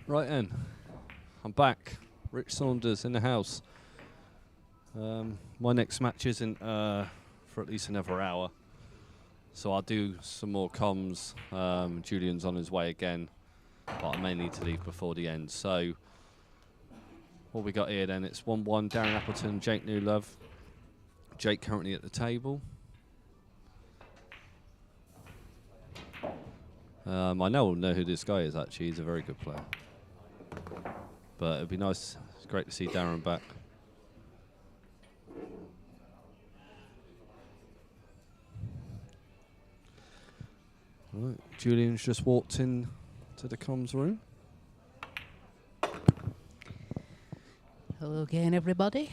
Right then, I'm back. Rich Saunders in the house. My next match isn't for at least another hour, so I'll do some more comms. Julian's on his way again, but I may need to leave before the end. So what we got here then, it's 1-1, Darren Appleton, Jake Newlove. Jake currently at the table. I know who this guy is actually, he's a very good player. But it'd be nice, it's great to see Darren back. Right, Julian's just walked in to the comms room. Hello again, everybody.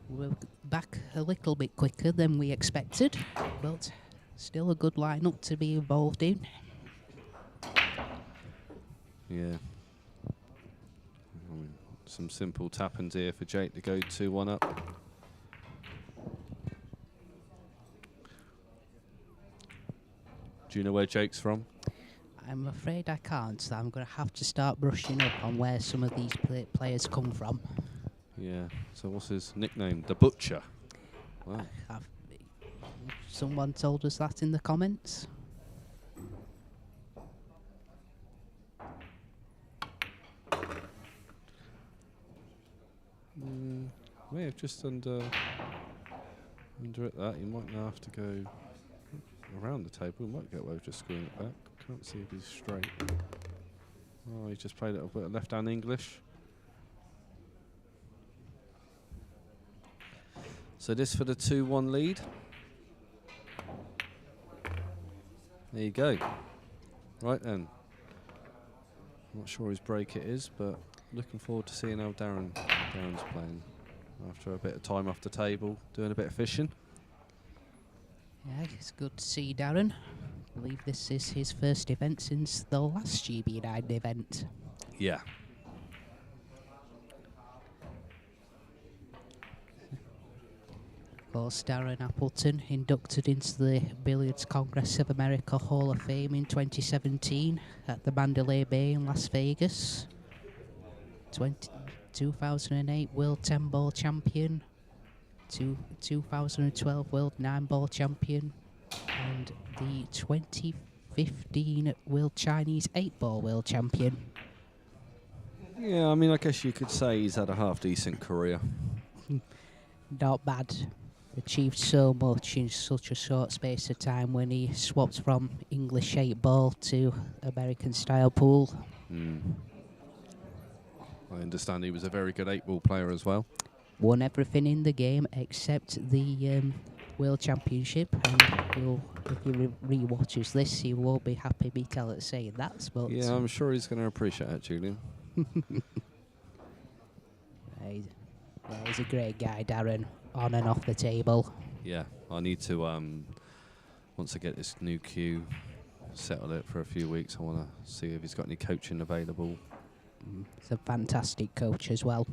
We're back a little bit quicker than we expected, but still a good lineup to be involved in. Yeah. Some simple tap-ins here for Jake to go 2-1 up. Do you know where Jake's from? I'm afraid I can't, so I'm going to have to start brushing up on where some of these players come from. Yeah, so what's his nickname? The Butcher. Wow. Someone told us that in the comments. May have just under it that. You might now have to go around the table. We might get away with just screwing it back. Can't see if he's straight. Oh, he's just played a little bit of left-hand English. So this for the 2-1 lead. There you go. Right then. Not sure whose break it is, but looking forward to seeing how Darren's playing. After a bit of time off the table, doing a bit of fishing. Yeah, it's good to see Darren. I believe this is his first event since the last GB9 event. Yeah. Of course, Darren Appleton inducted into the Billiards Congress of America Hall of Fame in 2017 at the Mandalay Bay in Las Vegas. 2008 World 10-Ball Champion, 2012 World 9-Ball Champion, and the 2015 World Chinese 8-Ball World Champion. Yeah, I mean, I guess you could say he's had a half-decent career. Not bad. Achieved so much in such a short space of time when he swapped from English 8-Ball to American-style pool. I understand he was a very good 8-ball player as well. Won everything in the game except the World Championship, and if he re-watches this, he won't be happy me saying that. But yeah, I'm sure he's going to appreciate that, Julian. He's a great guy, Darren, on and off the table. Yeah, I need to, once I get this new cue, settle it for a few weeks, I want to see if he's got any coaching available. He's a fantastic coach as well.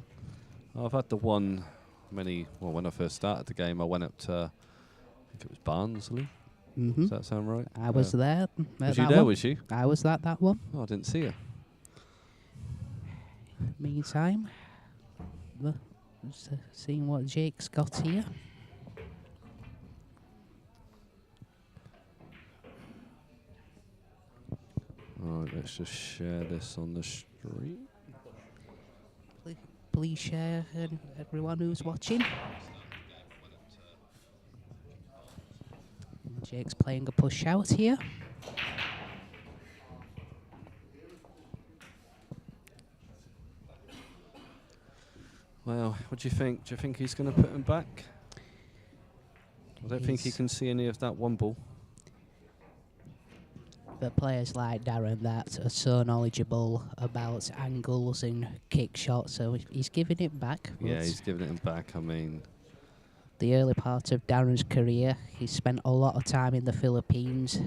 I've had the one when I first started the game, I went up to, I think it was Barnsley. Does that sound right? I was there. Was you there, was you? I was at that one. Oh, I didn't see you. Meantime, seeing what Jake's got here. Alright, let's just share this on the street. Please share, everyone who's watching. Jake's playing a push out here. Well, what do you think? Do you think he's going to put him back? I don't think he can see any of that one ball. But players like Darren that are so knowledgeable about angles and kick shots, so he's giving it back. Yeah, he's giving it back. I mean, the early part of Darren's career, he spent a lot of time in the Philippines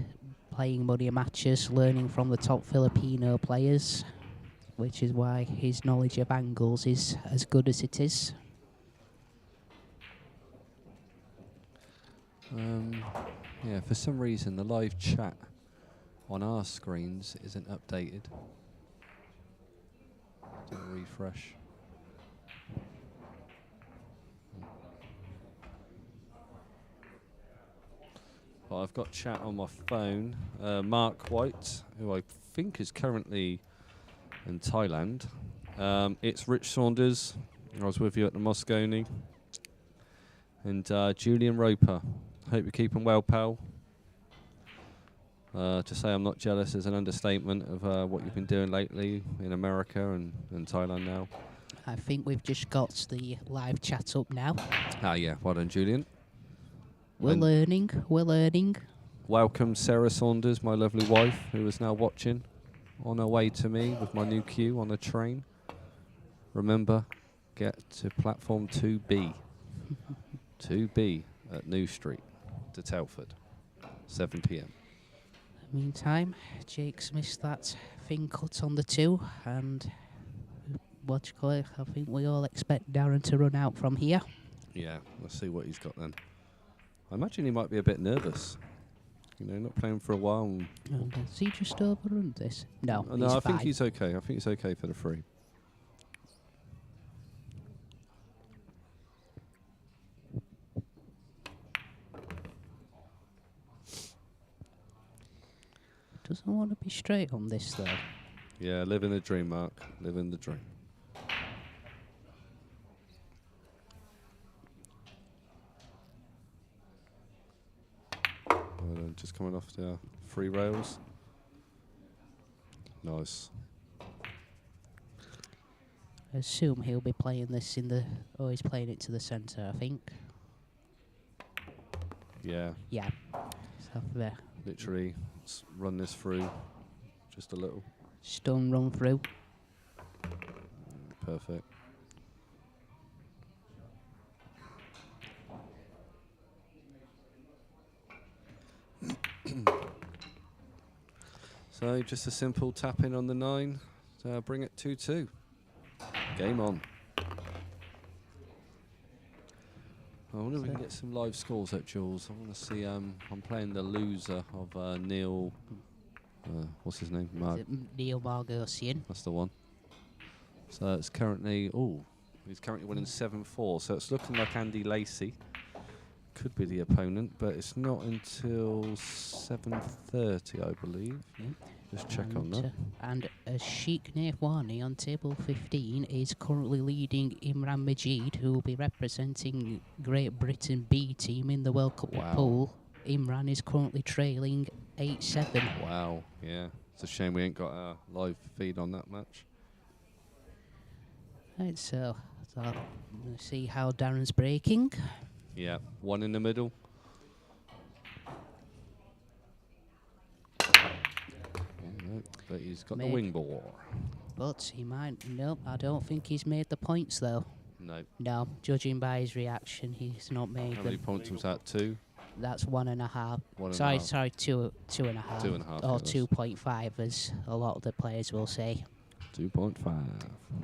playing money matches, learning from the top Filipino players, which is why his knowledge of angles is as good as it is. Yeah, for some reason the live chat on our screens isn't updated. Do a refresh. Well, I've got chat on my phone. Mark White, who I think is currently in Thailand. It's Rich Saunders. I was with you at the Moscone. And Julian Roper. Hope you're keeping well, pal. To say I'm not jealous is an understatement of what you've been doing lately in America and Thailand now. I think we've just got the live chat up now. Ah, yeah. Well done, Julian. We're And learning. We're learning. welcome, Sarah Saunders, my lovely wife, who is now watching on her way to me with my new queue on the train. Remember, get to platform 2B. 2B at New Street to Telford, 7 p.m. Meantime, Jake's missed that thing cut on the 2, and what do you call it? I think we all expect Darren to run out from here. Yeah, let's see what he's got then. I imagine he might be a bit nervous. You know, not playing for a while. And has he just overrun this? No, No, he's I fine. think he's okay. I think he's okay for the free. Doesn't want to be straight on this, though. Yeah, living the dream, Mark. Living the dream. Just coming off the free rails. Nice. I assume he'll be playing this in the... Oh, he's playing it to the centre, I think. Yeah. Yeah. So there. Literally run this through just a little. Stone run through. Perfect. So just a simple tap in on the 9 to bring it 2-2. Game on. I wonder if we can get some live scores at Jules. I want to see. I'm playing the loser of Neil. What's his name? Neil Margosian. That's the one. So it's currently. Oh, he's currently winning 7-4. So it's looking like Andy Lacey could be the opponent, but it's not until 7:30, I believe. Yep. Just check on that. And Sheikh Nehwani on table 15 is currently leading Imran Majid, who will be representing Great Britain B team in the World Cup pool. Imran is currently trailing 8-7. Wow, yeah. It's a shame we ain't got a live feed on that match. Right, so let's see how Darren's breaking. Yeah, one in the middle. But he's got the wing ball. But he might... Nope, I don't think he's made the points, though. No. No, judging by his reaction, he's not made How many points was that? 2? That's 1.5. One Sorry, and a half. 2.5. 2.5. Or 2.5, as a lot of the players will say. 2.5.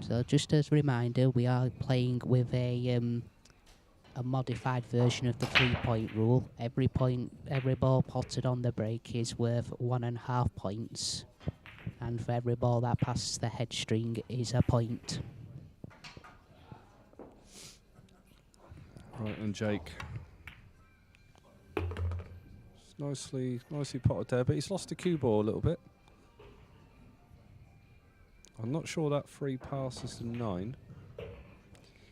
So just as a reminder, we are playing with a modified version of the 3-point rule. Every ball potted on the break is worth 1.5 points. And for every ball that passes the head string is a point. Right, and Jake. It's nicely potted there, but he's lost the cue ball a little bit. I'm not sure that 3 passes to 9,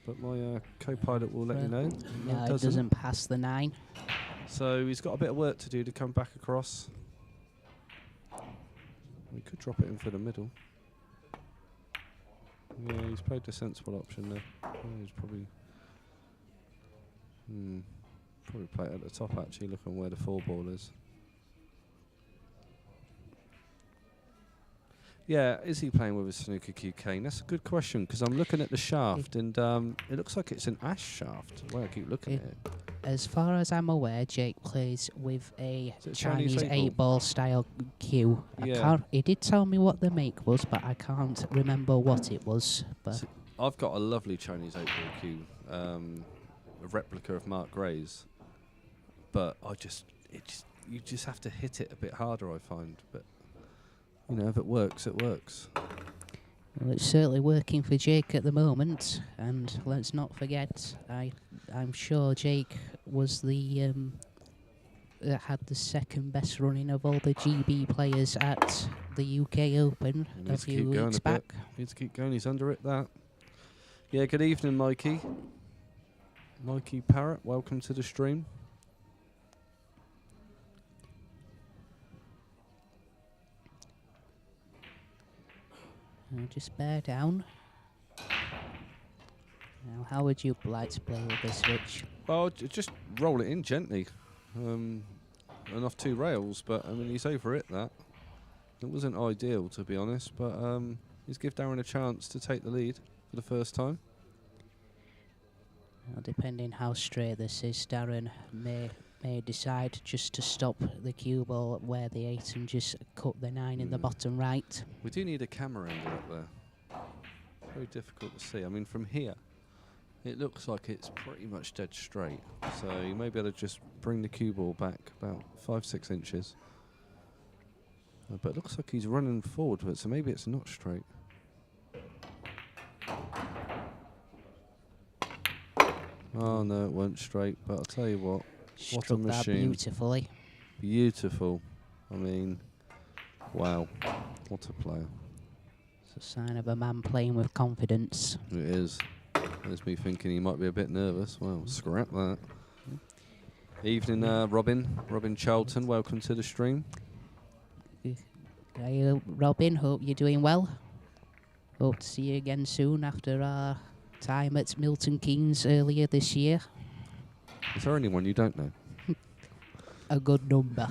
but my co-pilot will let you know. No, it doesn't pass the 9. So he's got a bit of work to do to come back across. We could drop it in for the middle. Yeah, he's played the sensible option there. He's probably play it at the top actually, looking where the 4 ball is. Yeah, is he playing with a snooker cue cane? That's a good question, because I'm looking at the shaft and it looks like it's an ash shaft. Well, I keep looking at it. As far as I'm aware, Jake plays with a Chinese 8-ball style cue. Yeah. He did tell me what the make was, but I can't remember what it was. But So I've got a lovely Chinese 8-ball cue, a replica of Mark Gray's, but you just have to hit it a bit harder, I find. But you know, if it works, it works. Well, it's certainly working for Jake at the moment, and let's not forget, I'm sure Jake was the that had the second best running of all the GB players at the UK Open a few weeks back. Needs to keep going. He's under it. That. Yeah. Good evening, Mikey. Mikey Parrott, welcome to the stream. Just bear down. Now, how would you like to play with the switch? Well, just roll it in gently. And off 2 rails, but I mean, he's over it, that. It wasn't ideal, to be honest, but he's give Darren a chance to take the lead for the first time. Well, depending how straight this is, Darren may decide just to stop the cue ball where the 8 and just cut the 9 in the bottom right. We do need a camera angle up there. Very difficult to see. I mean, from here, it looks like it's pretty much dead straight. So you may be able to just bring the cue ball back about 5-6 inches. But it looks like he's running forward with it, so maybe it's not straight. Oh no, it weren't straight, but I'll tell you what. Struck what a machine. That beautifully. Beautiful. I mean, wow. What a player. It's a sign of a man playing with confidence. It is. There's me thinking he might be a bit nervous. Well, scrap that. Evening, Robin. Robin Charlton, welcome to the stream. Hey, Robin, hope you're doing well. Hope to see you again soon after our time at Milton Keynes earlier this year. Is there anyone you don't know? A good number.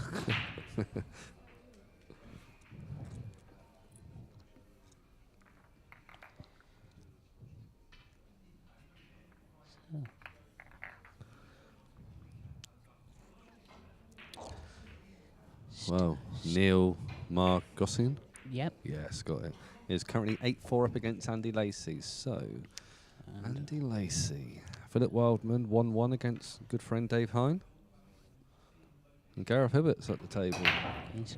Wow. Neil Margossin? Yep. Yes, got it. Is currently 8-4 up against Andy Lacey. So, Andy Lacey. Philip Wildman 1-1 against good friend Dave Hine. And Gareth Hibbert's at the table.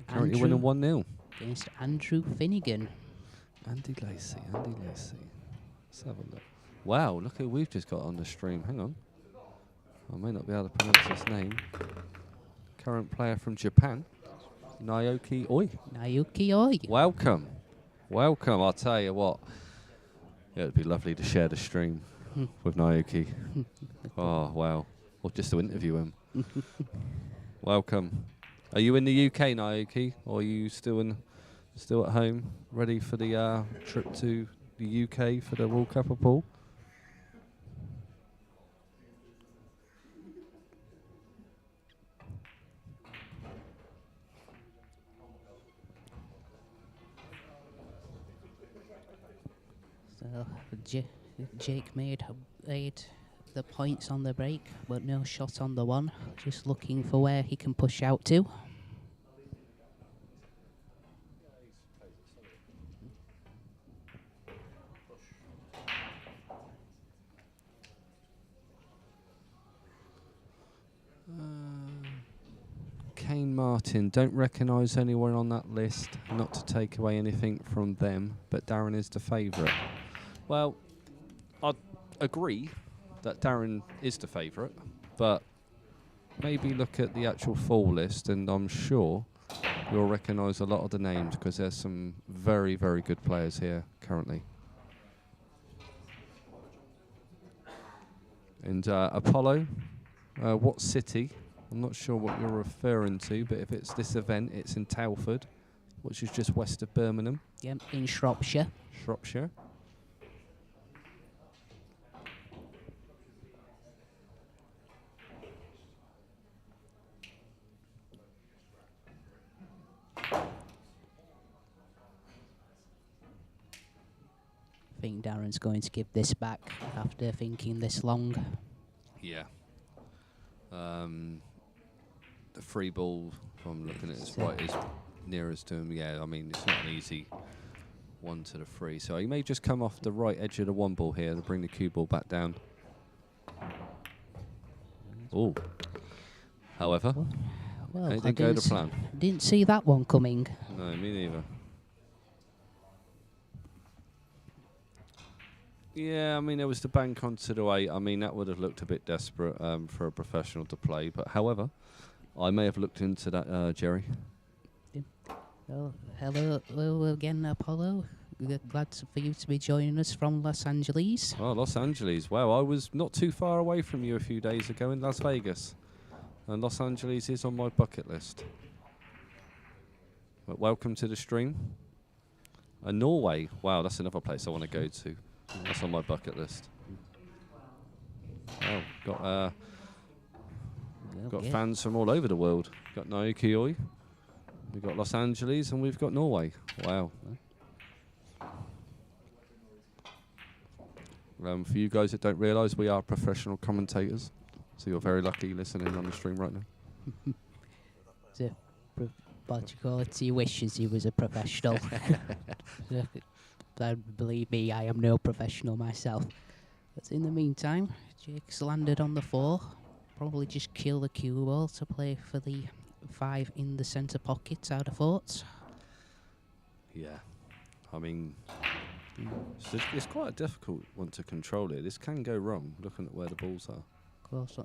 Currently winning 1-0. Against Andrew Finnegan. Andy Lacey, Andy Lacey. Let's have a look. Wow, look who we've just got on the stream. Hang on. I may not be able to pronounce his name. Current player from Japan. Naoki Oi. Naoki Oi. Welcome. Welcome. I'll tell you what. It would be lovely to share the stream with Naoki. Oh, wow. Or just to interview him. Welcome. Are you in the UK, Naoki? Or are you still at home, ready for the trip to the UK for the World Cup of Pool? So Jake made the points on the break, but no shot on the one. Just looking for where he can push out to. Kane Martin, don't recognise anyone on that list, not to take away anything from them, but Darren is the favourite. Well, I'd agree that Darren is the favourite, but maybe look at the actual full list and I'm sure you'll recognise a lot of the names because there's some very, very good players here currently. And Apollo, what city? I'm not sure what you're referring to, but if it's this event, it's in Telford, which is just west of Birmingham. Yep, in Shropshire. Shropshire. I think Darren's going to give this back after thinking this long. Yeah. The free ball, if I'm looking at this right, is nearest to him. Yeah, I mean, it's not an easy one to the free. So he may just come off the right edge of the one ball here to bring the cue ball back down. Oh. However, well, it didn't go to plan. Didn't see that one coming. No, me neither. Yeah, I mean, there was the bank onto the 8. I mean, that would have looked a bit desperate for a professional to play. But however, I may have looked into that, Jerry. Well, hello again, Apollo. Glad for you to be joining us from Los Angeles. Oh, Los Angeles. Wow, I was not too far away from you a few days ago in Las Vegas. And Los Angeles is on my bucket list. But welcome to the stream. Norway. Wow, that's another place I want to go to. That's on my bucket list. Oh, got fans from all over the world. Got Naoki, we've got Los Angeles, and we've got Norway. Wow. For you guys that don't realise, we are professional commentators, so you're very lucky listening on the stream right now. What you call it? He wishes he was a professional. Believe me, I am no professional myself. But in the meantime, Jake's landed on the 4. Probably just kill the cue ball to play for the 5 in the centre pocket, I'd have thought. Yeah. I mean, it's quite a difficult one to control it. This can go wrong, looking at where the balls are. Of course,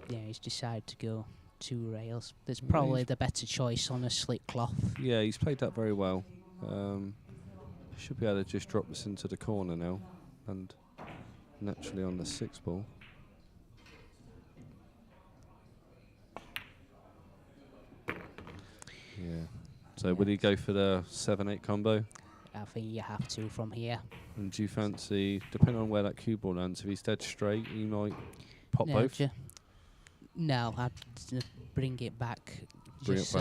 yeah, he's decided to go 2 rails. There's probably the better choice on a slick cloth. Yeah, he's played that very well. Should be able to just drop this into the corner now, and naturally on the 6 ball. Yeah. So would he go for the 7-8 combo? I think you have to from here. And do you fancy, depending on where that cue ball lands, if he's dead straight, he might pop both? No, I'd bring it back. Just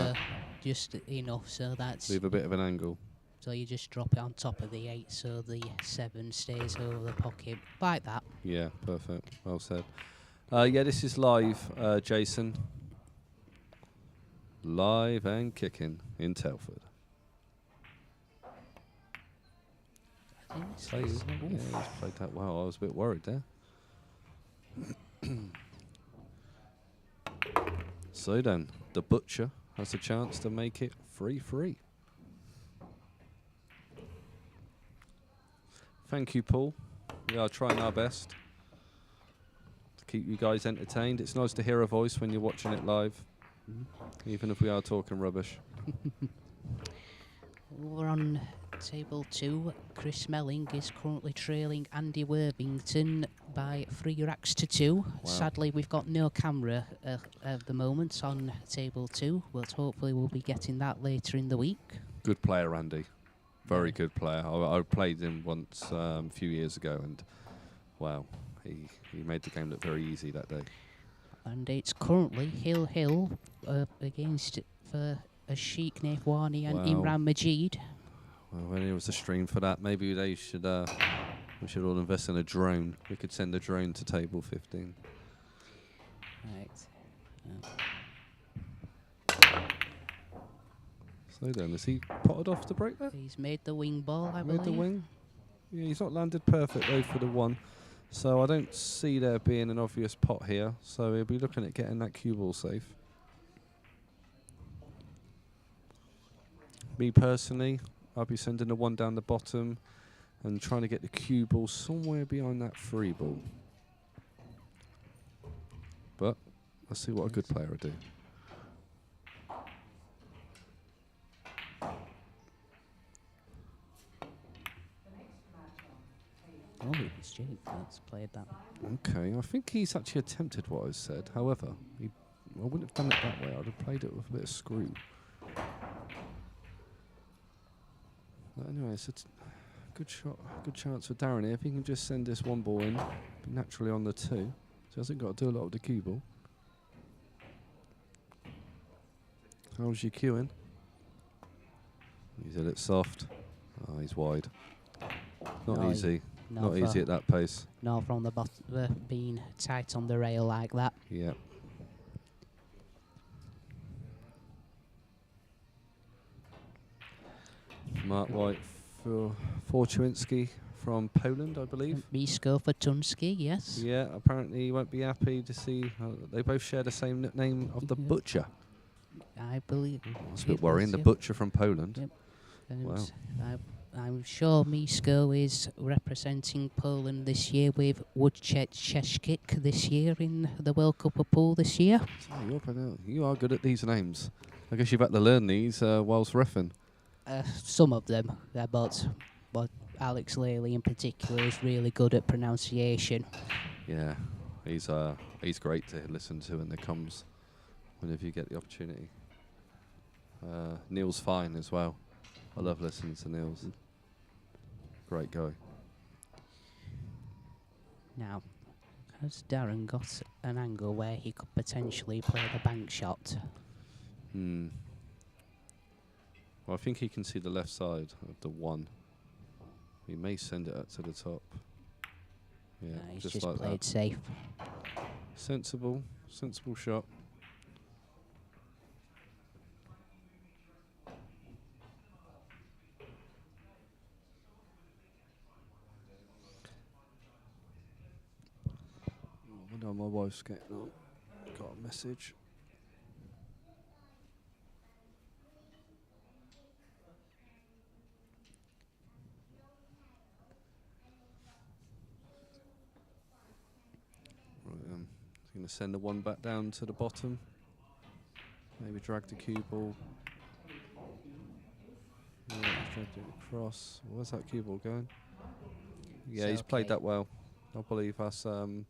enough so that's... Leave a bit of an angle. So you just drop it on top of the 8 so the 7 stays over the pocket. Like that. Yeah, perfect. Well said. Yeah, this is live, Jason. Live and kicking in Telford. He's played that well. I was a bit worried there. So then, the Butcher has a chance to make it 3-3. Thank you, Paul. We are trying our best to keep you guys entertained. It's nice to hear a voice when you're watching it live, even if we are talking rubbish. We're on table 2. Chris Melling is currently trailing Andy Worthington by 3 racks to 2. Wow. Sadly, we've got no camera at the moment on table 2, but hopefully we'll be getting that later in the week. Good player, Andy. Very good player. I played him once a few years ago, and wow, he made the game look very easy that day. And it's currently Hill against for Ashik Nefwani and Imran Majid. Well, when it was a stream for that, maybe they should we should all invest in a drone. We could send a drone to table 15. Right. So then, has he potted off to break that? He's made the wing ball, I believe. Made the wing? Yeah, he's not landed perfect though for the 1. So I don't see there being an obvious pot here. So he'll be looking at getting that cue ball safe. Me personally, I'll be sending the 1 down the bottom and trying to get the cue ball somewhere behind that 3 ball. But let's see what a good player will do. Oh, it's Jake that's played that. Okay, I think he's actually attempted what I said. However, I wouldn't have done it that way. I'd have played it with a bit of screw. But anyway, it's a good shot, good chance for Darren here. If he can just send this 1 ball in, be naturally on the 2. So he hasn't got to do a lot of the cue ball. How's your cueing? He's a bit soft. Oh, he's wide. Not easy. Not easy at that pace. No, from the bottom, being tight on the rail like that. Yeah. Mark White for Fortuinski from Poland, I believe. Misko for Tunski, yes. Yeah, apparently he won't be happy to see they both share the same nickname of the Butcher. I believe. That's a bit worrying, the Butcher from Poland. Yep. Wow. I'm sure Misko is representing Poland this year with Wojciech this year in the World Cup of Pool this year. So you are good at these names. I guess you've had to learn these whilst reffing. Some of them, but Alex Laley in particular is really good at pronunciation. Yeah, he's great to listen to in the comms whenever you get the opportunity. Neil's fine as well. I love listening to Neil's. Great guy. Now, has Darren got an angle where he could potentially play the bank shot? Well, I think he can see the left side of the one. He may send it up to the top. Yeah, He's just just like played that. safe. Sensible shot. I know my wife's getting on. Got a message. Right, going to send the one back down to the bottom. Maybe drag the cue ball. Yeah, drag it across. Where's that cue ball going? Yeah, So he's played okay. that well. I believe that's going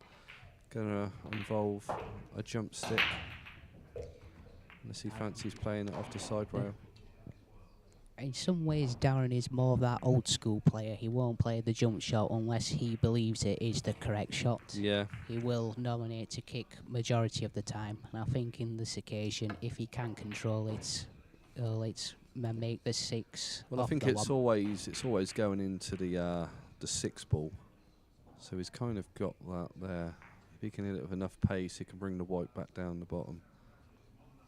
to involve a jump stick. Unless he fancies playing it off the side rail. In some ways, Darren is more of that old school player. He won't play the jump shot unless he believes it is the correct shot. Yeah. He will nominate to kick majority of the time. And I think in this occasion, if he can control it, let's make the six. Well, I think it's always going into the 6 ball. So he's kind of got that there. If he can hit it with enough pace, he can bring the white back down the bottom.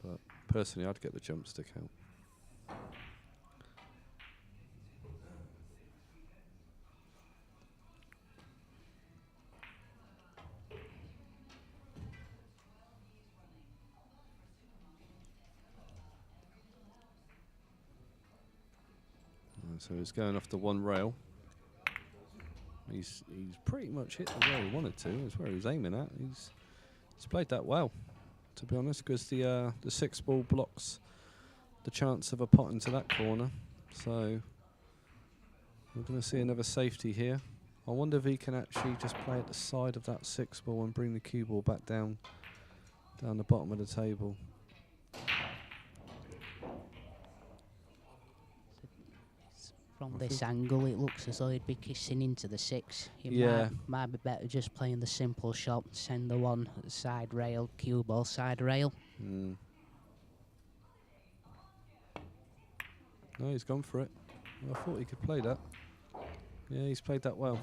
But personally, I'd get the jump stick out. So he's going off the one rail. He's pretty much hit the where he wanted to. That's where he was aiming at. He's played that well, to be honest, because the 6 ball blocks the chance of a pot into that corner. So we're going to see another safety here. I wonder if he can actually just play at the side of that 6 ball and bring the cue ball back down the bottom of the table. From this angle, it looks as though he'd be kissing into the 6. Might be better just playing the simple shot, send the one side rail, cue ball side rail. No, he's gone for it. Well, I thought he could play that. Yeah, he's played that well.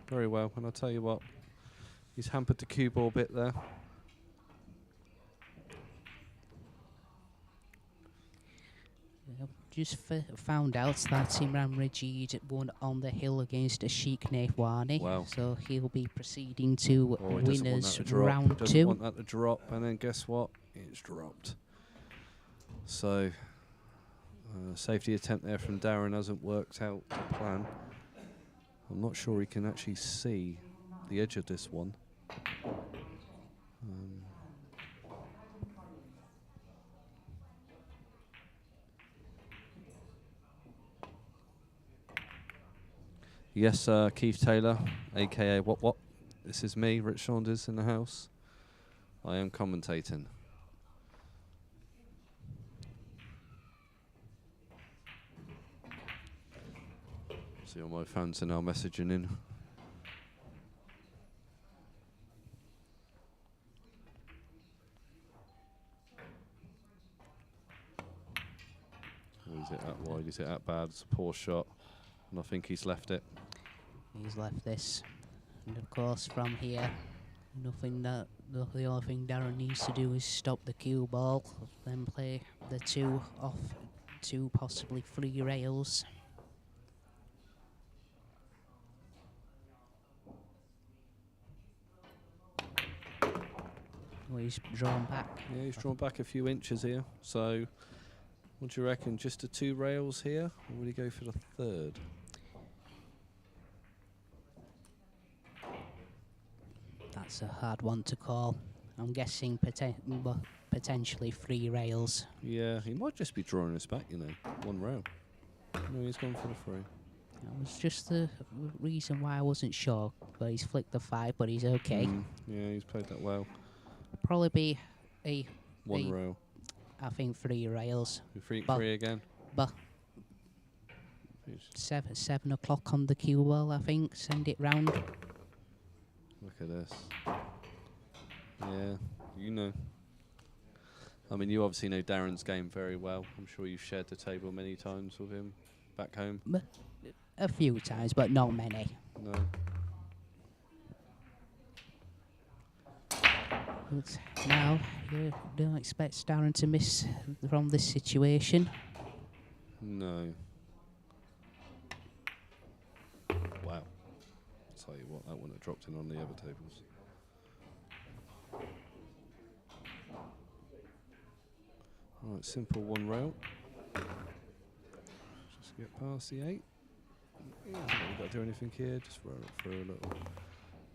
Very well. And I'll tell you what, he's hampered the cue ball bit there. Just found out that Imran Rajid won on the hill against Ashik Nehwani. Wow. So he'll be proceeding to winners round 2. Round He doesn't want that to drop, and then guess what? It's dropped. So, safety attempt there from Darren hasn't worked out to plan. I'm not sure he can actually see the edge of this one. Yes, Keith Taylor, a.k.a. What? This is me, Rich Saunders, in the house. I am commentating. See all my fans are now messaging in. Or is it that wide? Is it that bad? It's a poor shot. And I think he's left it. He's left this. And of course, from here, the only thing Darren needs to do is stop the cue ball, then play the 2 off 2, possibly 3 rails. Oh, he's drawn back. Yeah, he's drawn back a few inches here. So, what do you reckon? Just the 2 rails here, or would he go for the 3rd? That's a hard one to call. I'm guessing potentially 3 rails. Yeah, he might just be drawing us back, you know. 1 rail. No, he's gone for the 3. That was just the reason why I wasn't sure. But he's flicked the 5, but he's okay. Yeah, he's played that well. Probably be a 1 rail. I think 3 rails. You freak 3 again? But 7 o'clock on the cue ball, I think. Send it round. Look at this. Yeah, you know. I mean, you obviously know Darren's game very well. I'm sure you've shared the table many times with him back home. A few times, but not many. No. But now, you don't expect Darren to miss from this situation. No. Wow. I'll tell you what, that wouldn't have dropped in on the other tables. Alright, simple 1 rail. Just get past the 8. Yeah, haven't got to do anything here, just roll it through a little.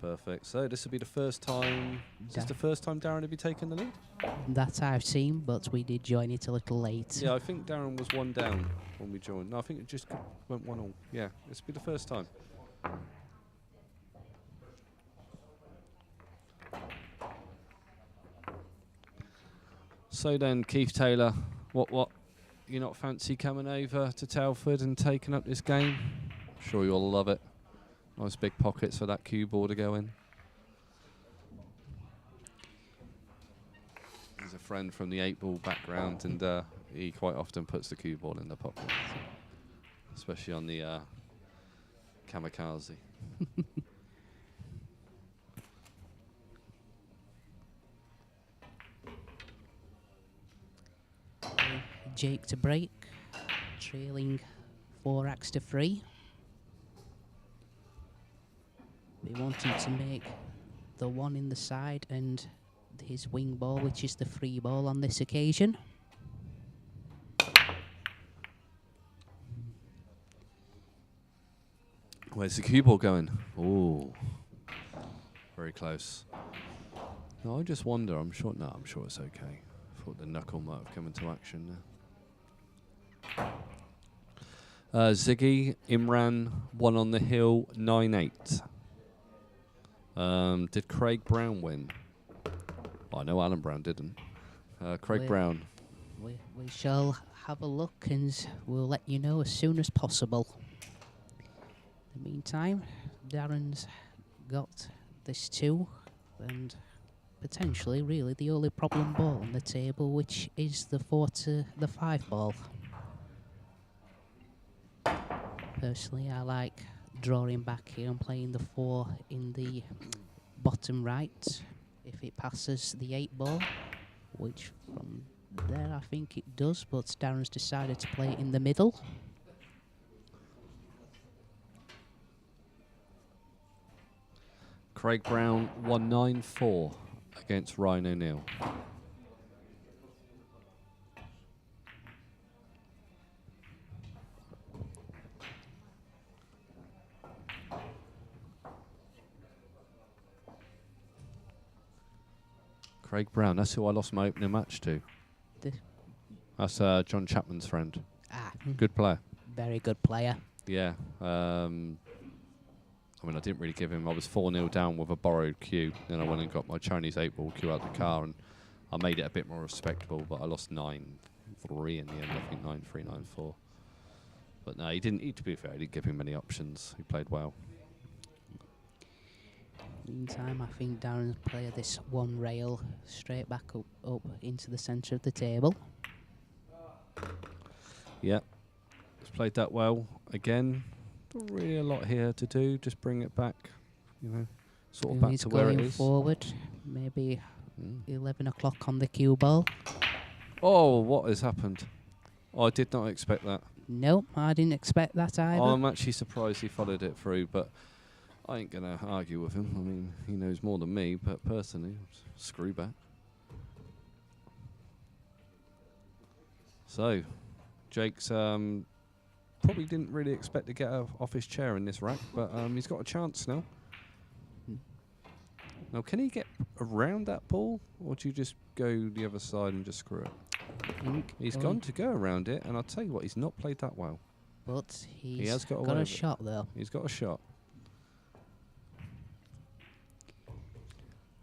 Perfect. So this will be the first time. Is this the first time Darren will be taking the lead? That I've seen, but we did join it a little late. Yeah, I think Darren was 1 down when we joined. No, I think it just went 1 all. Yeah, this will be the first time. So then, Keith Taylor, what? You not fancy coming over to Telford and taking up this game? I'm sure you'll love it. Nice big pockets for that cue ball to go in. He's a friend from the 8-ball background, and he quite often puts the cue ball in the pocket, especially on the kamikaze. Jake to break, trailing 4 racks to 3. We wanted to make the 1 in the side and his wing ball, which is the free ball on this occasion. Where's the cue ball going? Oh, very close. No, I just wonder. I'm sure it's okay. I thought the knuckle might have come into action there. Ziggy, Imran, 1 on the hill, 9-8. Did Craig Brown win? Well, I know Alan Brown didn't. Craig Brown. We shall have a look and we'll let you know as soon as possible. In the meantime, Darren's got this 2 and potentially really the only problem ball on the table, which is the 4 to the 5 ball. Personally, I like drawing back here and playing the 4 in the bottom right if it passes the 8 ball, which from there I think it does, but Darren's decided to play it in the middle. Craig Brown 194 against Ryan O'Neill. Craig Brown, that's who I lost my opening match to. That's John Chapman's friend. Ah, good player. Very good player. Yeah. I mean, I didn't really give him. I was 4-0 down with a borrowed cue. Then I went and got my Chinese 8-ball cue out the car, and I made it a bit more respectable, but I lost 9-3 in the end. I think 9-3, 9-4. But no, he didn't. To be fair, he didn't give him many options. He played well. Meantime, I think Darren's played this 1 rail straight back up into the centre of the table. Yeah, he's played that well. Again, not really a lot here to do. Just bring it back, sort of back to where it is. Forward, maybe 11 o'clock on the cue ball. Oh, what has happened? Oh, I did not expect that. Nope, I didn't expect that either. I'm actually surprised he followed it through, but I ain't going to argue with him. I mean, he knows more than me, but personally, screw back. So, Jake's probably didn't really expect to get off his chair in this rack, but he's got a chance now. Now, can he get around that ball, or do you just go the other side and just screw it? He's gone to go around it, and I'll tell you what, he's not played that well. But He has got a shot, though. He's got a shot.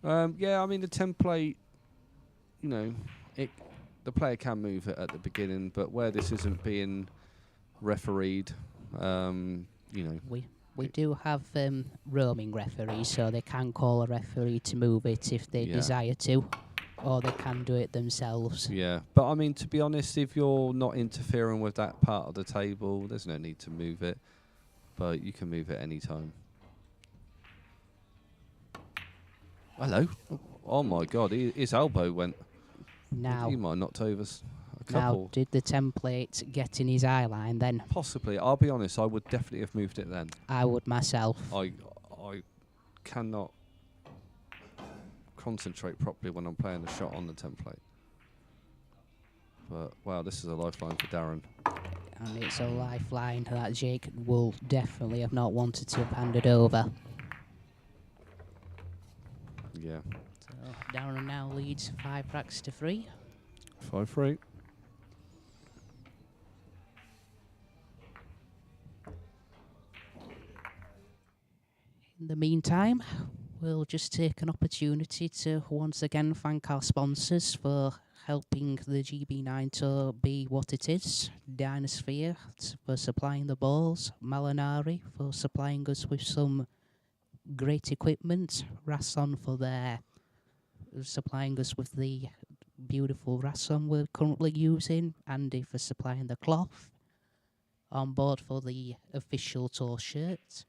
Yeah, I mean, the template, you know, the player can move it at the beginning, but where this isn't being refereed, you know. We do have roaming referees, so they can call a referee to move it if they desire to, or they can do it themselves. Yeah, but I mean, to be honest, if you're not interfering with that part of the table, there's no need to move it, but you can move it any time. Hello. Oh my God, his elbow went. Now, he might have knocked over a couple. Now, did the template get in his eye line then? Possibly. I'll be honest, I would definitely have moved it then. I would myself. I cannot concentrate properly when I'm playing a shot on the template. But, wow, this is a lifeline for Darren. And it's a lifeline that Jake will definitely have not wanted to have handed over. Yeah. So Darren now leads 5 racks to 3. 5-3. In the meantime, we'll just take an opportunity to once again thank our sponsors for helping the GB9 Tour be what it is. Dynaspheres for supplying the balls, Malinari for supplying us with some great equipment, Rasson for their supplying us with the beautiful Rasson we're currently using, Andy for supplying the cloth, on board for the official tour shirt,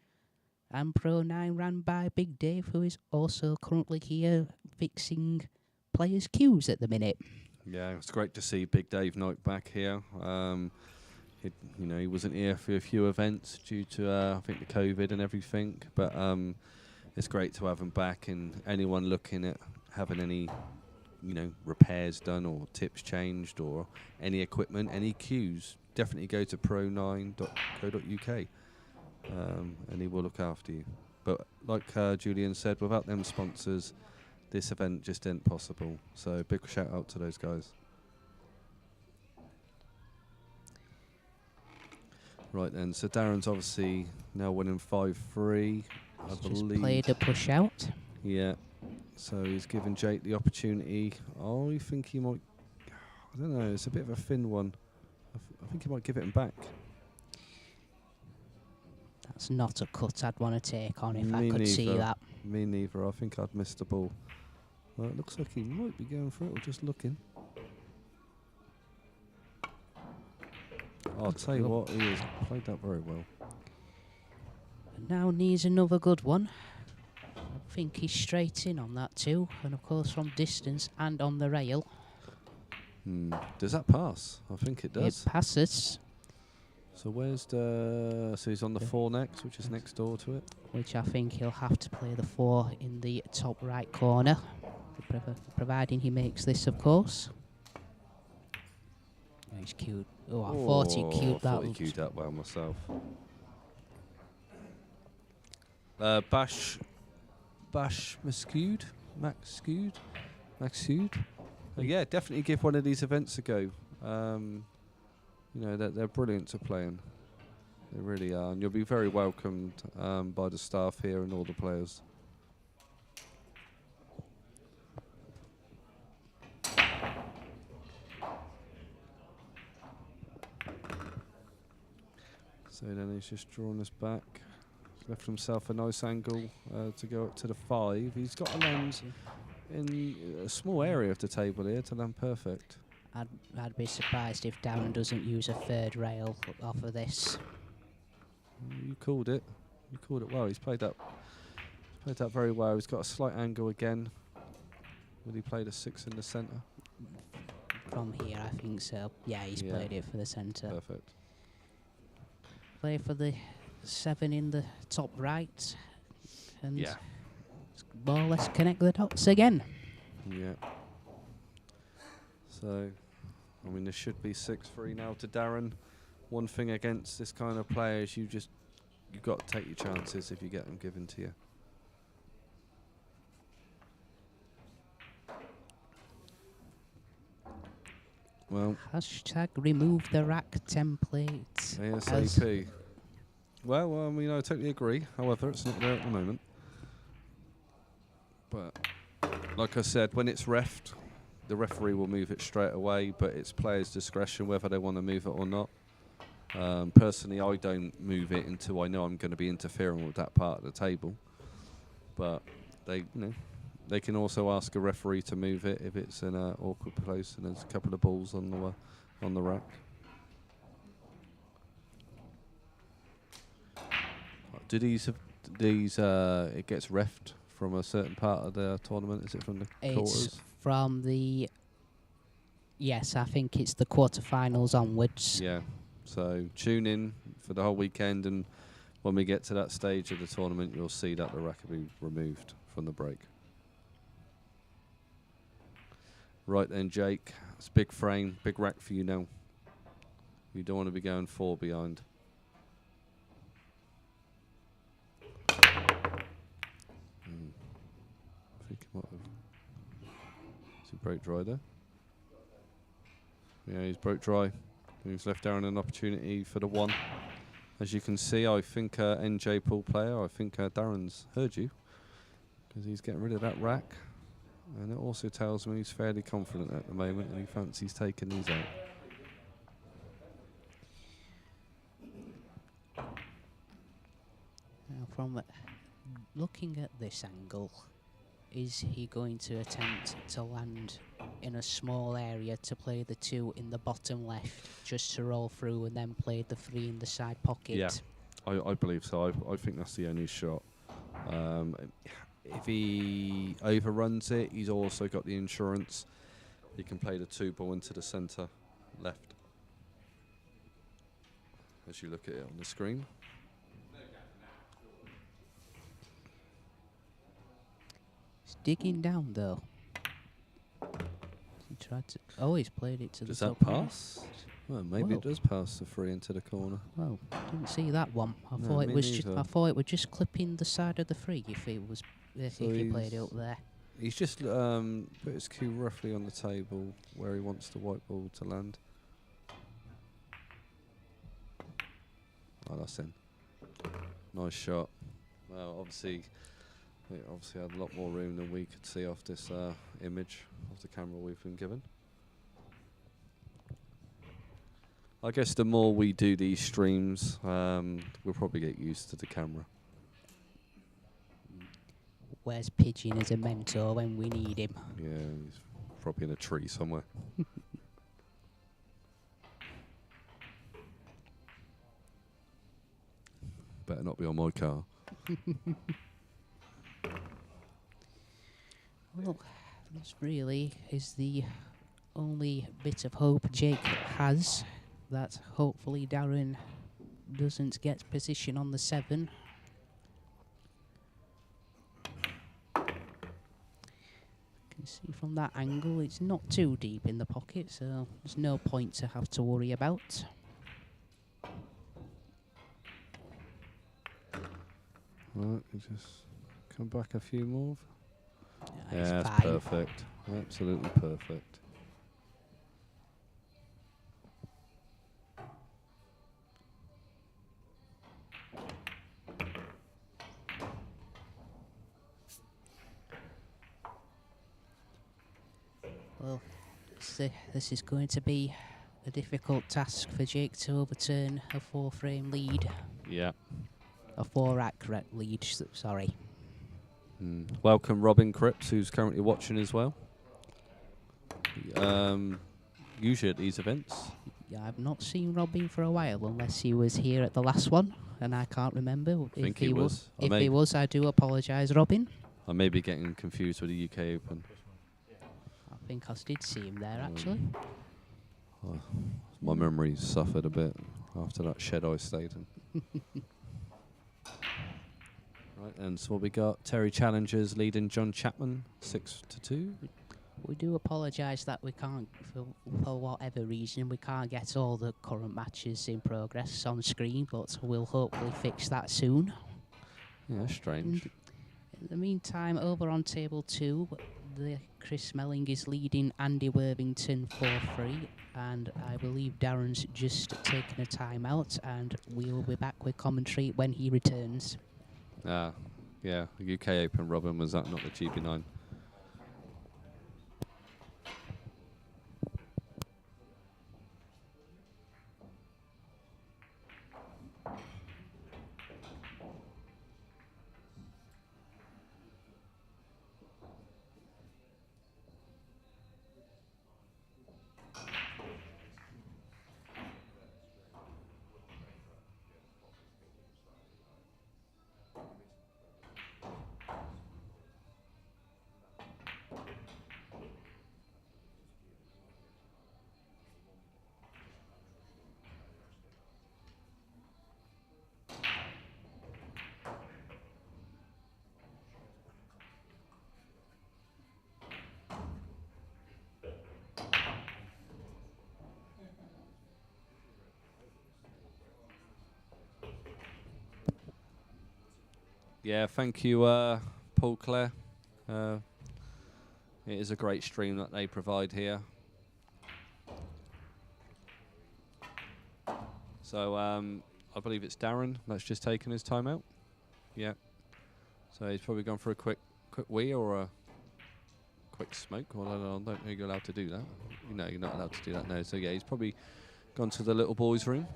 and Pro 9 ran by Big Dave, who is also currently here fixing players' queues at the minute. Yeah, it's great to see Big Dave Knight back here. He wasn't here for a few events due to I think the COVID and everything, but it's great to have him back. And anyone looking at having any, repairs done or tips changed or any equipment, any queues, definitely go to pro9.co.uk. And he will look after you. But like Julian said, without them sponsors, this event just isn't possible. So big shout out to those guys. Right then, so Darren's obviously now winning 5-3, I believe. Just played a push out. Yeah. So he's given Jake the opportunity. I think he might. I don't know. It's a bit of a thin one. I think he might give it him back. That's not a cut I'd want to take on if I could neither. see that. Me neither. I think I'd missed the ball. Well, it looks like he might be going for it, or just looking. I'll tell you what, he has played that very well. Now needs another good one. I think he's straight in on that too, and of course from distance and on the rail. Does that pass? I think it does. It passes. So where's the... So he's on the 4 next, which is next door to it. Which I think he'll have to play the 4 in the top right corner, providing he makes this, of course. Oh, he's cute. Oh, I thought he queued that. I thought he queued that well myself. Bash Mascoud? Maxud? Yeah, definitely give one of these events a go. They're brilliant to play in. They really are. And you'll be very welcomed by the staff here and all the players. So then he's just drawn us back. He's left himself a nice angle to go up to the 5. He's got to land in a small area of the table here to land perfect. I'd be surprised if Darren doesn't use a 3rd rail off of this. You called it. You called it well. He's played that very well. He's got a slight angle again. Will he play the 6 in the centre? From here, I think so. Yeah, he's played it for the centre. Perfect. Play for the 7 in the top right. And more or less connect the dots again. Yeah. So, I mean, there should be 6-3 now to Darren. One thing against this kind of player is you've got to take your chances if you get them given to you. Well, Hashtag remove the rack template. ASAP. Well, I mean, I totally agree. However, it's not there at the moment. But, like I said, when it's reffed, the referee will move it straight away, but it's players' discretion whether they want to move it or not. Personally, I don't move it until I know I'm going to be interfering with that part of the table. But they can also ask a referee to move it if it's in an awkward place and there's a couple of balls on the rack. Do these it gets reffed from a certain part of the tournament? Is it from the quarters? It's from the... Yes, I think it's the quarterfinals onwards. Yeah. So tune in for the whole weekend, and when we get to that stage of the tournament, you'll see that the rack will be removed from the break. Right then, Jake. It's big frame, big rack for you now. You don't want to be going 4 behind. I think he might have. Is he broke dry there? Yeah, he's broke dry. He's left Darren an opportunity for the 1. As you can see, I think NJ pool player, I think Darren's heard you, because he's getting rid of that rack. And it also tells me he's fairly confident at the moment and he fancies taking these out. Now, from looking at this angle, is he going to attempt to land in a small area to play the 2 in the bottom left, just to roll through and then play the 3 in the side pocket? Yeah, I believe so. I think that's the only shot. If he overruns it, he's also got the insurance. He can play the 2 ball into the centre left. As you look at it on the screen. He's digging down though. He tried to. Oh, he's played it to Does the that top corner. pass? Well, maybe it does pass the 3 into the corner. Well, didn't see that one. I No, thought it me was. neither. I thought it was just clipping the side of the 3 if it was. If So he played it up there. He's just put his cue roughly on the table where he wants the white ball to land. Oh, that's in. Nice shot. Well, obviously had a lot more room than we could see off this image of the camera we've been given. I guess the more we do these streams, we'll probably get used to the camera. Where's Pigeon as a mentor when we need him? Yeah, he's probably in a tree somewhere. Better not be on my car. Well, this really is the only bit of hope Jake has, that hopefully Darren doesn't get position on the 7. Can see from that angle it's not too deep in the pocket, so there's no point to have to worry about. Right, you just come back a few more. Yeah, Yeah, it's that's fine. perfect. Absolutely perfect. Well, this is going to be a difficult task for Jake to overturn a 4-frame lead. Yeah. A 4-rack lead, sorry. Welcome Robin Cripps, who's currently watching as well. Usually at these events. Yeah, I've not seen Robin for a while, unless he was here at the last one, and I can't remember. I think he was. If he was, I do apologise, Robin. I may be getting confused with the UK Open. I think I did see him there, actually. My memory suffered a bit after that shed I stayed in. Right, and so what we got, Terry Challengers leading John Chapman 6-2. We do apologise that we can't, for whatever reason, we can't get all the current matches in progress on screen, but we'll hopefully fix that soon. Yeah, strange. In the meantime, over on table 2, Chris Smelling is leading Andy Worthington 4-3, and I believe Darren's just taken a timeout, and we will be back with commentary when he returns. Yeah, UK Open Robin, was that not the GB9? Yeah, thank you, Paul Clare. It is a great stream that they provide here. So I believe it's Darren that's just taken his timeout. Yeah. So he's probably gone for a quick wee or a quick smoke. Well, I don't know you're allowed to do that. You know, you're not allowed to do that now. So yeah, he's probably gone to the little boys' room.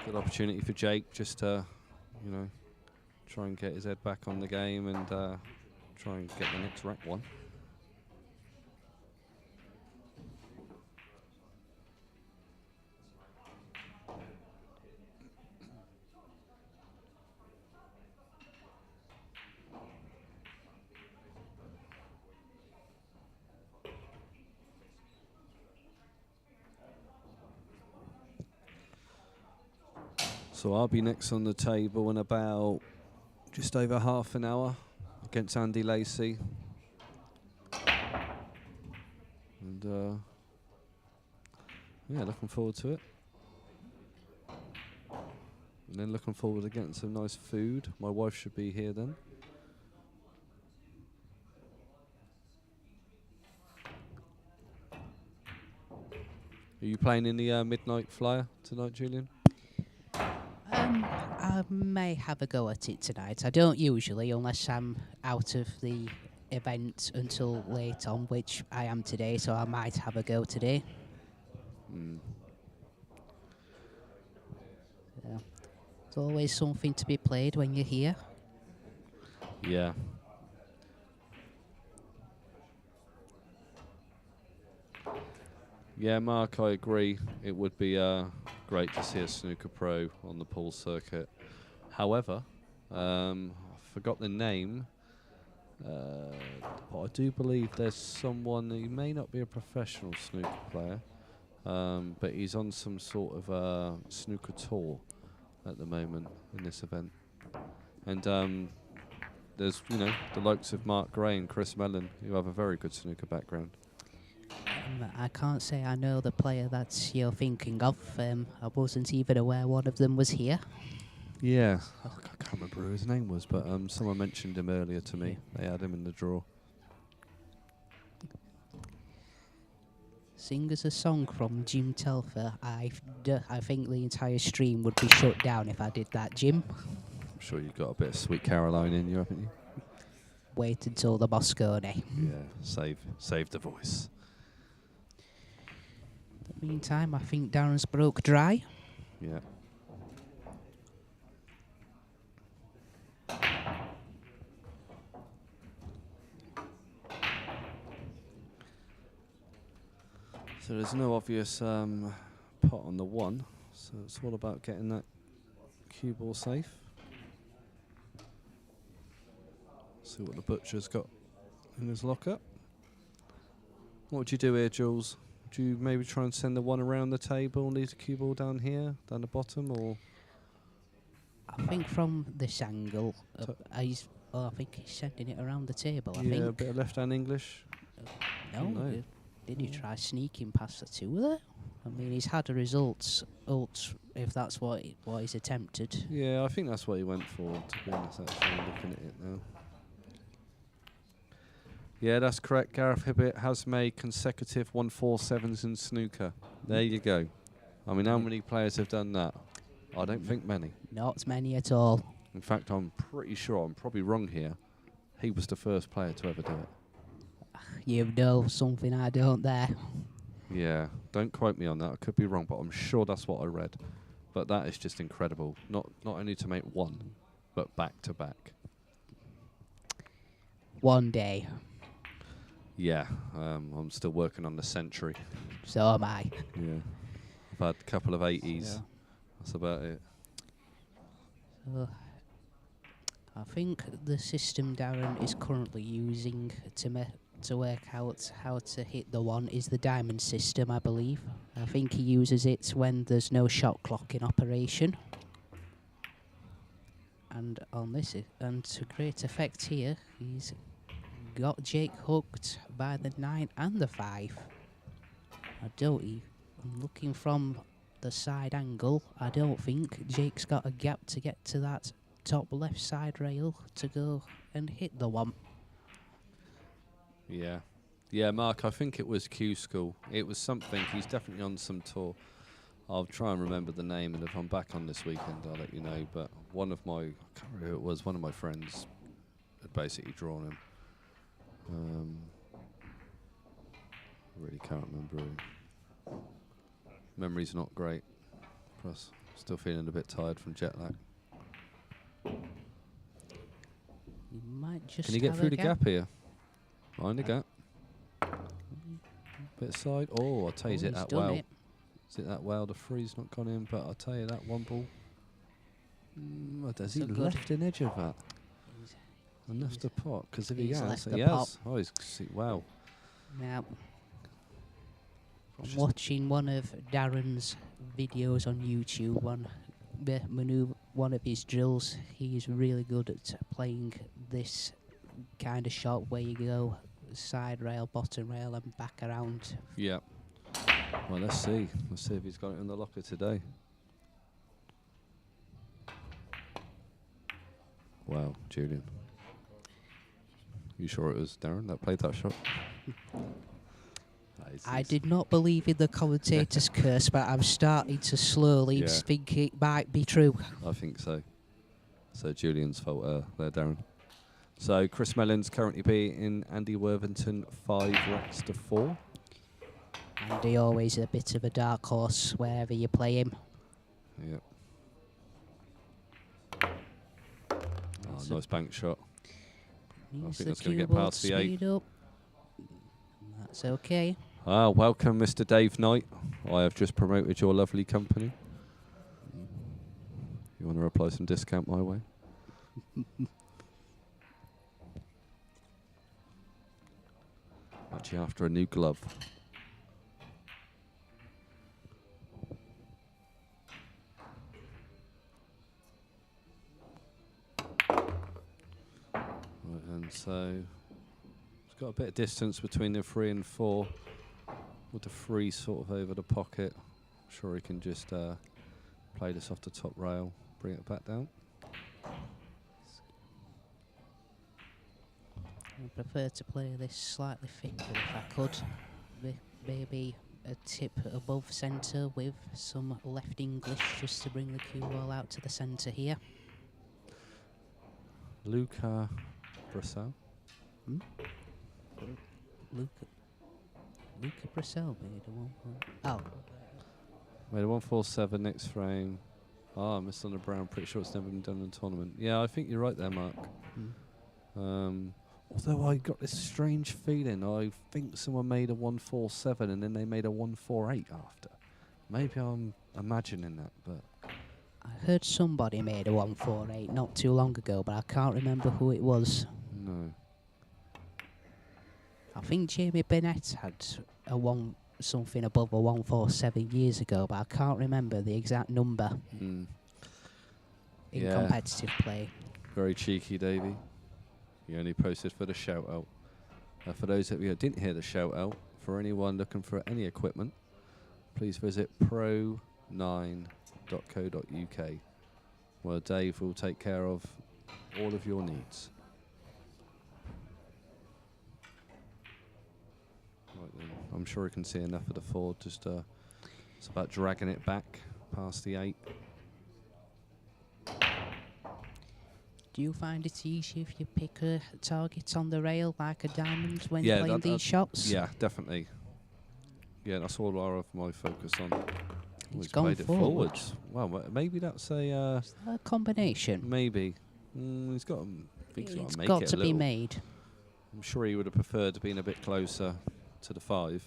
Good opportunity for Jake just to, you know, try and get his head back on the game and try and get the next rack one. So I'll be next on the table in about just over half an hour against Andy Lacey. And yeah, looking forward to it. And then looking forward to getting some nice food. My wife should be here then. Are you playing in the Midnight Flyer tonight, Julian? I may have a go at it tonight. I don't usually, unless I'm out of the event until late on, which I am today, so I might have a go today. Yeah. There's always something to be played when you're here. Yeah. Yeah, Mark, I agree. It would be great to see a snooker pro on the pool circuit. However, I forgot the name, but I do believe there's someone, he may not be a professional snooker player, but he's on some sort of snooker tour at the moment in this event. And there's, you know, the likes of Mark Gray and Chris Mellon, who have a very good snooker background. I can't say I know the player that you're thinking of. I wasn't even aware one of them was here. Yeah, I can't remember who his name was, but someone mentioned him earlier to me. They had him in the draw. Sing us a song from Jim Telfer. I think the entire stream would be shut down if I did that, Jim. I'm sure you've got a bit of Sweet Caroline in you, haven't you? Wait until the Moscone. Yeah, save the voice. In the meantime, I think Darren's broke dry. Yeah. So there's no obvious pot on the one, so it's all about getting that cue ball safe. See what the butcher's got in his locker. What would you do here, Jules? Would you maybe try and send the one around the table and leave the cue ball down here, down the bottom, or? I think from this angle, I think he's sending it around the table. I think. Yeah, a bit of left-hand English. No. Did you try sneaking past the two there? I mean, he's had a results, if that's what he's attempted. Yeah, I think that's what he went for, to be honest, actually, looking at it now. Yeah, that's correct. Gareth Hibbett has made consecutive 147s in snooker. There you go. I mean, how many players have done that? I don't think many. Not many at all. In fact, I'm pretty sure, I'm probably wrong here, he was the first player to ever do it. You know something I don't there. Yeah, don't quote me on that. I could be wrong, but I'm sure that's what I read. But that is just incredible. Not only to make one, but back to back. One day. Yeah, I'm still working on the century. So am I. Yeah, I've had a couple of 80s. So, That's about it. so I think the system Darren is currently using to work out how to hit the one is the diamond system, I believe. I think he uses it when there's no shot clock in operation. And on this, and to great effect here, he's got Jake hooked by the 9 and the 5. I'm looking from the side angle, I don't think Jake's got a gap to get to that top left side rail to go and hit the one. Yeah. Yeah, Mark, I think it was Q School. It was something. He's definitely on some tour. I'll try and remember the name, and if I'm back on this weekend, I'll let you know. But one of my, I can't remember who it was, one of my friends had basically drawn him. Really can't remember who. Memory's not great. Plus, still feeling a bit tired from jet lag. You might just Can you get have through a the gap here? Behind the gap. Bit side. Oh, I'll tell you, is it he's that done well? it. Is it that well? The three's not gone in, but I'll tell you that one ball. Does he So good. left an edge of that? Enough he's- to pot, because if he he's has, left he the has. pot. Oh, wow. Now, from Just- watching one of Darren's videos on YouTube, one of his drills, he's really good at playing this kind of shot where you go side rail, bottom rail, and back around. Yeah. Well, let's see. Let's see if he's got it in the locker today. Wow, Julian. You sure it was Darren that played that shot? I did not believe in the commentator's curse, but I'm starting to slowly Yeah. think it might be true. I think so. So Julian's fault there, Darren. So Chris Mellon's currently beating Andy Worthington 5 racks to 4. Andy always a bit of a dark horse wherever you play him. Yep. Nice bank shot. Needs think the that's gonna get cue-ball past the 8. speed up. That's okay. Welcome, Mr. Dave Knight. I have just promoted your lovely company. You want to apply some discount my way? Actually, after a new glove. Right, and so it's got a bit of distance between the 3 and 4. With the 3 sort of over the pocket. I'm sure he can just play this off the top rail, bring it back down. I prefer to play this slightly thicker if I could. Maybe a tip above centre with some left English just to bring the cue ball out to the centre here. Luca Brissell. Luca Brissell made a 1-point. Oh. Made a 147 next frame. Missed on the brown. Pretty sure it's never been done in a tournament. Yeah, I think you're right there, Mark. Although I got this strange feeling, I think someone made a 147 and then they made a 148 after. Maybe I'm imagining that, but I heard somebody made a 148 not too long ago, but I can't remember who it was. no. I think Jamie Bennett had something above a 147 years ago, but I can't remember the exact number in Yeah. competitive play. Very cheeky, Davey. He only posted for the shout out. For those of you who didn't hear the shout out, for anyone looking for any equipment, please visit pro9.co.uk, where Dave will take care of all of your needs. Right then, I'm sure you can see enough of the Ford. Just it's about dragging it back past the 8. Do you find it easy if you pick a target on the rail like a diamond when you're playing these shots? Yeah, definitely. Yeah, that's all I have my focus on. He's gone forward. Well, maybe that's a... Is that a combination? Maybe. He's got to make it It's got to be made. I'm sure he would have preferred being a bit closer to the 5.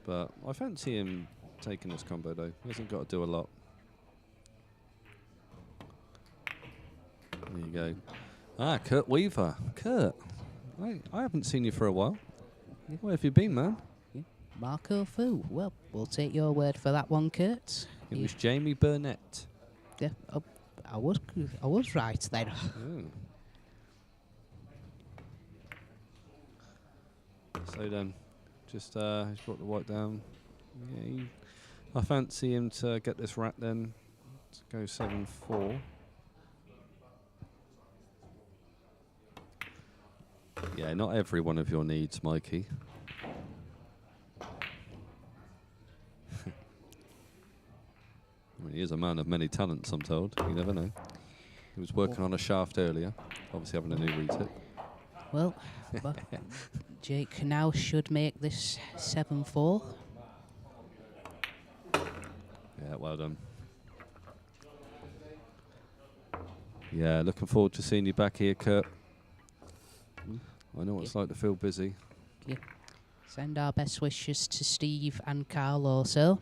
But I fancy him taking this combo, though. He hasn't got to do a lot. There you go. Ah, Kurt Weaver. Kurt, I haven't seen you for a while. Yeah. Where have you been, man? Yeah. Marco Fu. Well, we'll take your word for that one, Kurt. It was Jamie Burnett. Yeah, I was right then. Oh. So then, just he's brought the white down. Yeah, I fancy him to get this rat then. To go 7-4. Yeah, not every one of your needs, Mikey. I mean, he is a man of many talents, I'm told. You never know. He was working on a shaft earlier, obviously having a new retip. Well, Jake now should make this 7-4. Yeah, well done. Yeah, looking forward to seeing you back here, Kurt. I know what it's like to feel busy. Yeah. Send our best wishes to Steve and Carl also.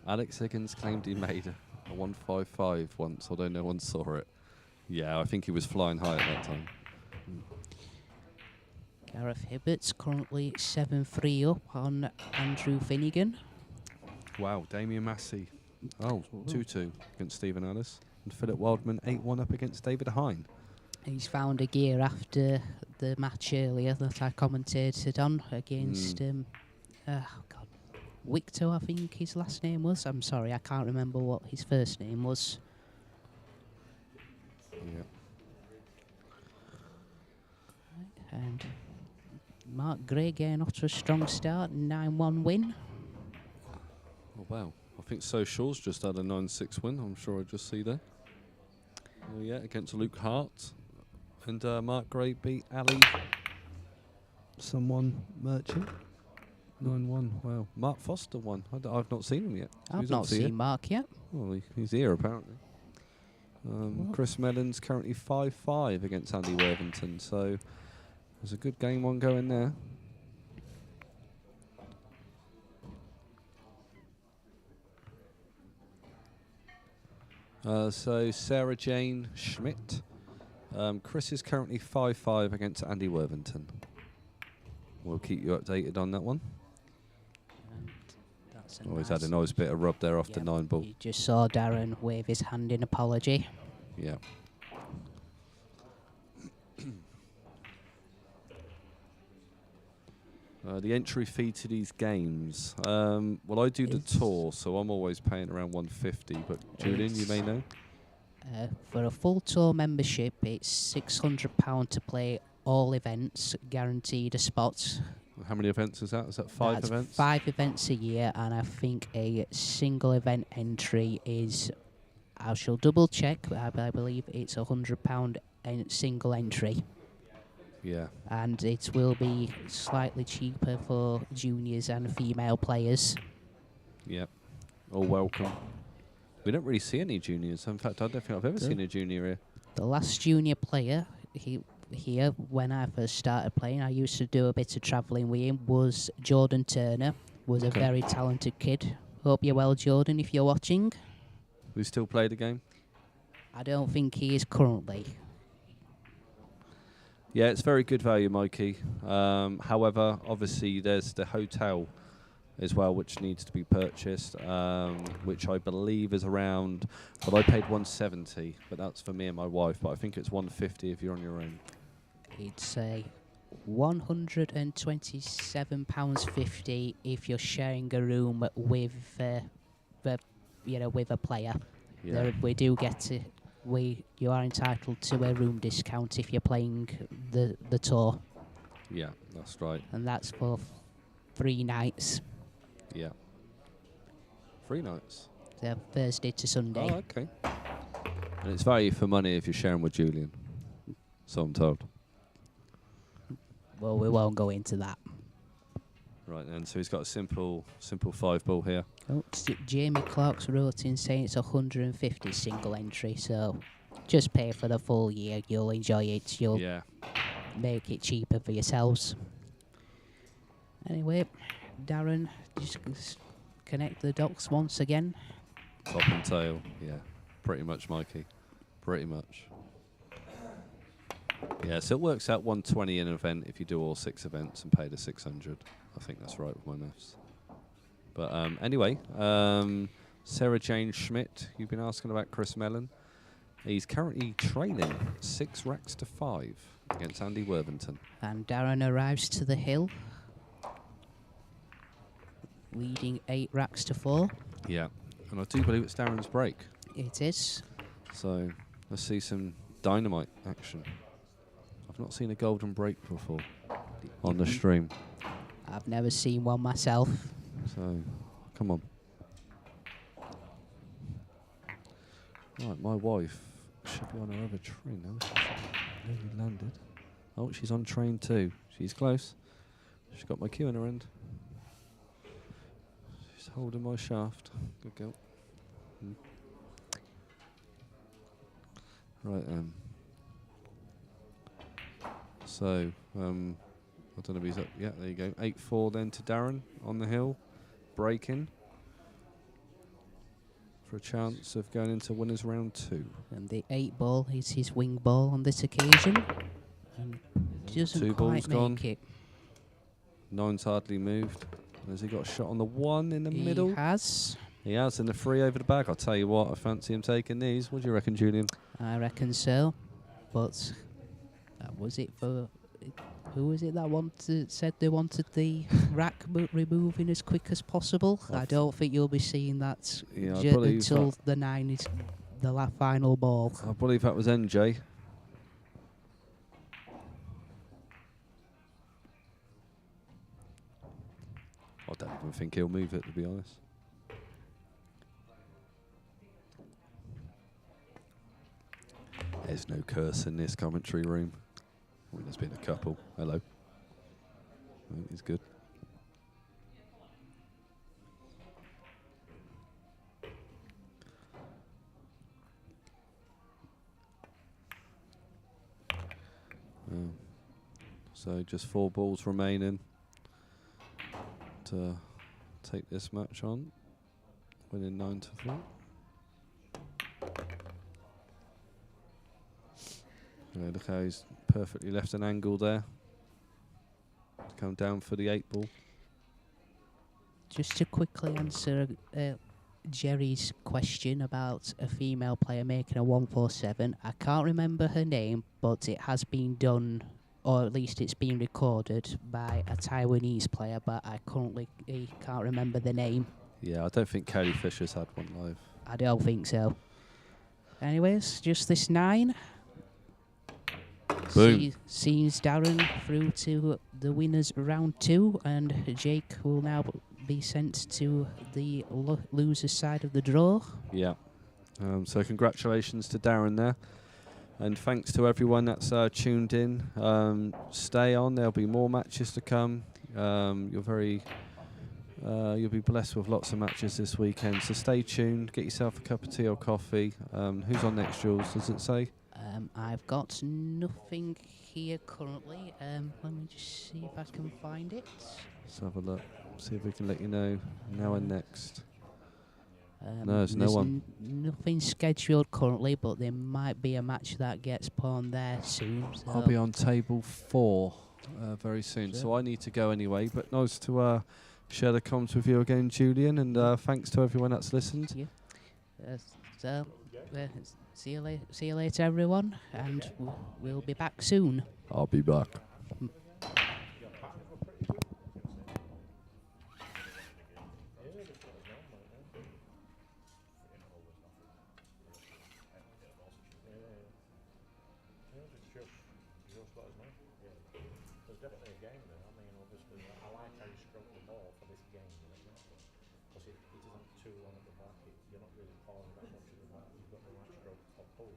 Alex Higgins claimed he made a 155 once, although no one saw it. Yeah, I think he was flying high at that time. Gareth Hibbert's currently 7-3 up on Andrew Finnegan. Wow, Damien Massey. Oh, 2-2 against Stephen Ellis. And Philip Wildman 8-1 up against David Hine. He's found a gear after the match earlier that I commentated on against Victor, I think his last name was. I'm sorry, I can't remember what his first name was. Yeah. And Mark Gray getting off to a strong start, 9-1 win. Oh, wow. I think Social's just had a 9-6 win. I'm sure I just see that. Oh, yeah, against Luke Hart. And Mark Gray beat Ali. Someone Merchant. 9-1. Wow. Mark Foster won. I've not seen him yet. I've not seen Mark yet. Well, he's here apparently. Chris Mellon's currently 5-5 against Andy Worthington. So there's a good game one going there. So Sarah Jane Schmidt. Chris is currently 5-5 against Andy Worthington. We'll keep you updated on that one. He's had a nice bit of rub there off the 9 ball. You just saw Darren wave his hand in apology. Yeah. The entry fee to these games. Well, I do the tour, so I'm always paying around 150. But Julian, you may know. For a full tour membership, it's £600 to play all events, guaranteed a spot. How many events is that? Is that 5 That's events? 5 events a year, and I think a single event entry is, I shall double check, but I believe it's £100 single entry. Yeah. And it will be slightly cheaper for juniors and female players. Yep. All welcome. We don't really see any juniors. In fact, I don't think I've ever seen a junior here. The last junior player here, when I first started playing, I used to do a bit of travelling with him, was Jordan Turner. Was a very talented kid. Hope you're well, Jordan, if you're watching. We still play the game? I don't think he is currently. Yeah, it's very good value, Mikey. However, obviously, there's the hotel as well, which needs to be purchased, which I believe is around, but I paid 170, but that's for me and my wife, but I think it's 150 if you're on your own. It's a £127.50 if you're sharing a room with, with a player. Yeah. We do get to, you are entitled to a room discount if you're playing the tour, Yeah, that's right. and that's for 3 nights. Yeah. 3 nights. So Thursday to Sunday. Oh, okay. And it's value for money if you're sharing with Julian. So I'm told. Well, we won't go into that. Right then, so he's got a simple 5-ball here. Oh, Jamie Clark's wrote in saying it's 150 single entry, so just pay for the full year. You'll enjoy it. You'll make it cheaper for yourselves. Anyway, Darren, just connect the dots once again. Top and tail, yeah. Pretty much, Mikey. Pretty much. Yeah, so it works out 120 in an event if you do all 6 events and pay the 600. I think that's right with my maths. But anyway, Sarah Jane Schmidt, you've been asking about Chris Mellon. He's currently training 6 racks to 5 against Andy Worthington. And Darren arrives to the hill, leading 8 racks to 4. Yeah, and I do believe it's Darren's break. It is. So let's see some dynamite action. I've not seen a golden break before on the stream. I've never seen one myself. So, come on. Right, my wife should be on her other train now. She's nearly landed. Oh, she's on train 2. She's close. She's got my cue in her end. She's holding my shaft. Good girl. Right, so, I don't know if he's up. Yeah, there you go. 8-4 then to Darren on the hill. Breaking. For a chance of going into winners round 2. And the 8 ball is his wing ball on this occasion. And doesn't 2 quite balls gone. make it. 9's hardly moved. Has he got a shot on the 1 in the middle? He has. He has, and the 3 over the back. I'll tell you what, I fancy him taking these. What do you reckon, Julian? I reckon so. But was it for... Who was it that said they wanted the rack removing as quick as possible? I don't think you'll be seeing that until the 9 is the final ball. I believe that was NJ. I don't even think he'll move it, to be honest. There's no curse in this commentary room. I mean, there's been a couple. Hello. I think he's good. So just 4 balls remaining to take this match on. Winning 9-4. Look how he's perfectly left an angle there. To come down for the 8 ball. Just to quickly answer Jerry's question about a female player making a 147, I can't remember her name, but it has been done, or at least it's been recorded by a Taiwanese player, but I currently can't remember the name. Yeah, I don't think Kelly Fisher's had one live. I don't think so. Anyways, just this 9. Boom. Sees Darren through to the winners round 2, and Jake will now be sent to the loser's side of the draw. Yeah. So congratulations to Darren there. And thanks to everyone that's tuned in. Stay on, there'll be more matches to come. You'll be blessed with lots of matches this weekend. So stay tuned, get yourself a cup of tea or coffee. Who's on next, Jules? Does it say? I've got nothing here currently. Let me just see if I can find it. Let's have a look. See if we can let you know now and next. No, there's no one. Nothing scheduled currently, but there might be a match that gets put on there soon. So I'll be on table 4 very soon, so I need to go anyway. But nice to share the comms with you again, Julian, and thanks to everyone that's listened. Yeah. See you later, everyone, and we'll be back soon. I'll be back. I like how you stroke the ball for this game, you know, because it isn't too long at the back. You're not really falling that much at the back. You've got the right stroke top pull.